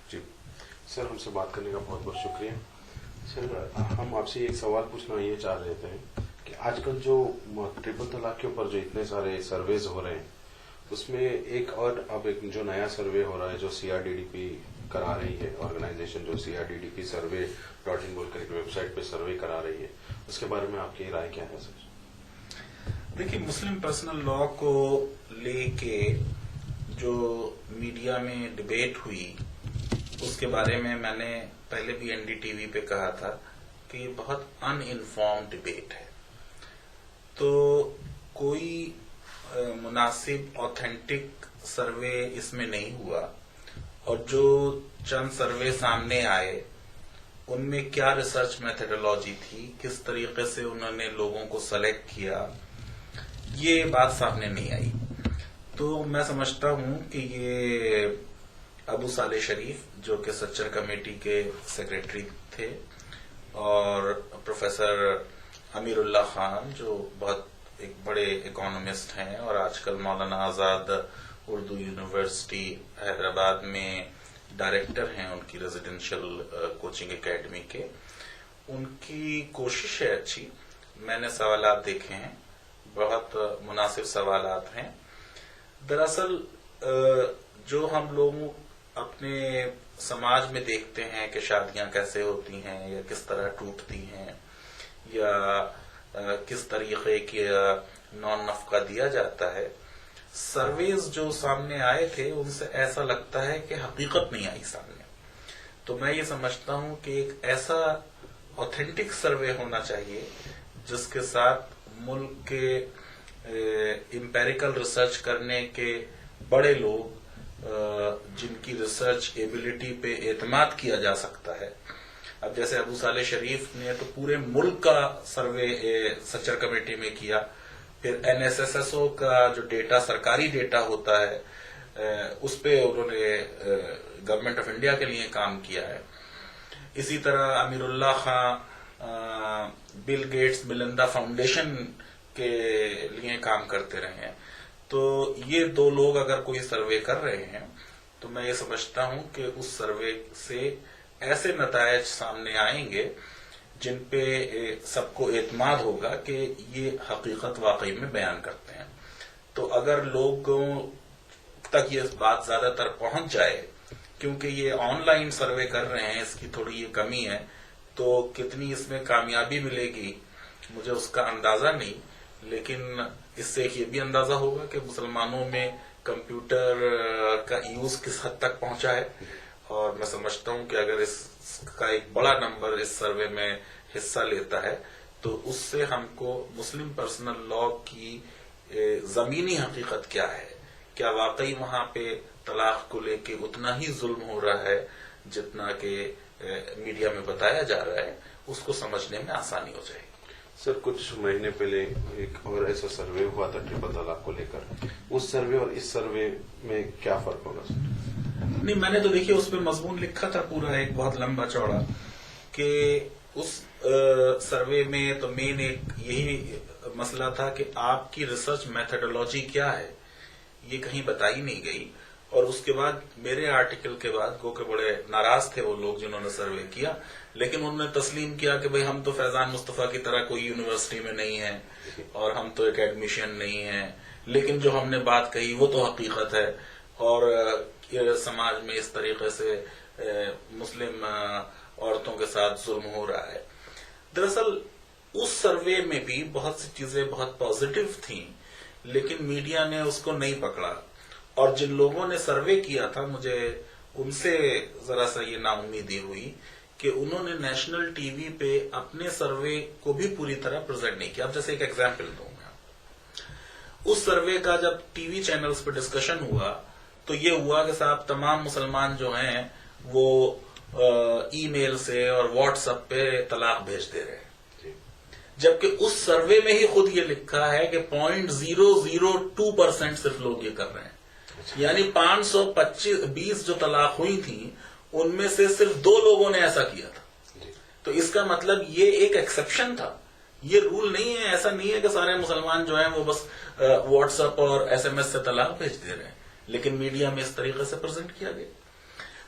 جی سر، ہم سے بات کرنے کا بہت بہت شکریہ. سر، ہم آپ سے ایک سوال پوچھنا یہ چاہ رہے تھے کہ آج کل جو ٹرپل طلاق کے اوپر جو اتنے سارے سرویز ہو رہے ہیں، اس میں ایک اور اب ایک جو نیا سروے ہو رہا ہے جو CRDDP کرا رہی ہے، آرگنائزیشن جو CRDDP سروے .in بول کر ایک ویب سائٹ پہ سروے کرا رہی ہے، اس کے بارے میں آپ کی رائے کیا ہے سر؟ دیکھیے، مسلم پرسنل لا کو لے کے جو میڈیا میں ڈبیٹ ہوئی، اس کے بارے میں نے پہلے بھی NDTV پہ کہا تھا کہ یہ بہت ان انفارم ڈبیٹ ہے. تو کوئی مناسب آتھینٹک سروے اس میں نہیں ہوا، اور جو چند سروے سامنے آئے ان میں کیا ریسرچ میتھڈولوجی تھی، کس طریقے سے انہوں نے لوگوں کو سلیکٹ کیا، یہ بات سامنے نہیں آئی. تو میں سمجھتا ہوں کہ یہ ابو صالح شریف جو کہ سچر کمیٹی کے سیکریٹری تھے، اور پروفیسر امیر اللہ خان جو بہت ایک بڑے اکانومسٹ ہیں اور آج کل مولانا آزاد اردو یونیورسٹی حیدرآباد میں ڈائریکٹر ہیں ان کی ریزیڈینشیل کوچنگ اکیڈمی کے، ان کی کوشش ہے اچھی. میں نے سوالات دیکھے ہیں، بہت مناسب سوالات ہیں. دراصل جو ہم لوگ اپنے سماج میں دیکھتے ہیں کہ شادیاں کیسے ہوتی ہیں یا کس طرح ٹوٹتی ہیں یا کس طریقے کی نان نفقہ دیا جاتا ہے، سرویز جو سامنے آئے تھے ان سے ایسا لگتا ہے کہ حقیقت نہیں آئی سامنے. تو میں یہ سمجھتا ہوں کہ ایک ایسا آتھینٹک سروے ہونا چاہیے جس کے ساتھ ملک کے امپیریکل ریسرچ کرنے کے بڑے لوگ جن کی ریسرچ ایبلٹی پہ اعتماد کیا جا سکتا ہے. اب جیسے ابو صالح شریف نے تو پورے ملک کا سروے سچر کمیٹی میں کیا، پھر NSSSO کا جو ڈیٹا سرکاری ڈیٹا ہوتا ہے اس پہ انہوں نے گورنمنٹ آف انڈیا کے لیے کام کیا ہے. اسی طرح امیر اللہ خان بل گیٹس ملندہ فاؤنڈیشن کے لیے کام کرتے رہے ہیں. تو یہ دو لوگ اگر کوئی سروے کر رہے ہیں تو میں یہ سمجھتا ہوں کہ اس سروے سے ایسے نتائج سامنے آئیں گے جن پہ سب کو اعتماد ہوگا کہ یہ حقیقت واقعی میں بیان کرتے ہیں. تو اگر لوگوں تک یہ بات زیادہ تر پہنچ جائے، کیونکہ یہ آن لائن سروے کر رہے ہیں، اس کی تھوڑی یہ کمی ہے، تو کتنی اس میں کامیابی ملے گی مجھے اس کا اندازہ نہیں. لیکن اس سے یہ بھی اندازہ ہوگا کہ مسلمانوں میں کمپیوٹر کا یوز کس حد تک پہنچا ہے. اور میں سمجھتا ہوں کہ اگر اس کا ایک بڑا نمبر اس سروے میں حصہ لیتا ہے تو اس سے ہم کو مسلم پرسنل لا کی زمینی حقیقت کیا ہے، کیا واقعی وہاں پہ طلاق کو لے کے اتنا ہی ظلم ہو رہا ہے جتنا کہ میڈیا میں بتایا جا رہا ہے، اس کو سمجھنے میں آسانی ہو جائے گی. سر، کچھ مہینے پہلے ایک اور ایسا سروے ہوا تھا ٹرپل طلاق کو لے کر، اس سروے اور اس سروے میں کیا فرق ہوگا سر؟ نہیں، میں نے تو دیکھیے اس پہ مضمون لکھا تھا پورا ایک بہت لمبا چوڑا، کہ اس سروے میں تو مین ایک یہی مسئلہ تھا کہ آپ کی ریسرچ میتھڈولوجی کیا ہے، یہ کہیں بتائی نہیں گئی. اور اس کے بعد میرے آرٹیکل کے بعد گو کہ بڑے ناراض تھے وہ لوگ جنہوں نے سروے کیا، لیکن انہوں نے تسلیم کیا کہ بھئی ہم تو فیضان مصطفیٰ کی طرح کوئی یونیورسٹی میں نہیں ہیں اور ہم تو ایک ایڈمیشن نہیں ہیں، لیکن جو ہم نے بات کہی وہ تو حقیقت ہے. اور سماج میں اس طریقے سے مسلم عورتوں کے ساتھ ظلم ہو رہا ہے. دراصل اس سروے میں بھی بہت سی چیزیں بہت پازیٹیو تھیں، لیکن میڈیا نے اس کو نہیں پکڑا. اور جن لوگوں نے سروے کیا تھا مجھے ان سے ذرا سا یہ نا امیدی ہوئی کہ انہوں نے نیشنل ٹی وی پہ اپنے سروے کو بھی پوری طرح پریزنٹ نہیں کیا. اب جیسے ایک ایگزامپل دوں گا، اس سروے کا جب ٹی وی چینلز پہ ڈسکشن ہوا تو یہ ہوا کہ صاحب تمام مسلمان جو ہیں وہ ای میل سے اور واٹس ایپ پہ طلاق بھیج دے رہے ہیں، جبکہ اس سروے میں ہی خود یہ لکھا ہے کہ 0.002% صرف لوگ یہ کر رہے ہیں. یعنی 520 جو طلاق ہوئی تھیں ان میں سے صرف 2 لوگوں نے ایسا کیا تھا. تو اس کا مطلب یہ ایک ایکسپشن تھا، یہ رول نہیں ہے. ایسا نہیں ہے کہ سارے مسلمان جو ہیں وہ بس واٹس ایپ اور SMS سے طلاق بھیج دے رہے ہیں، لیکن میڈیا میں اس طریقے سے پریزنٹ کیا گیا.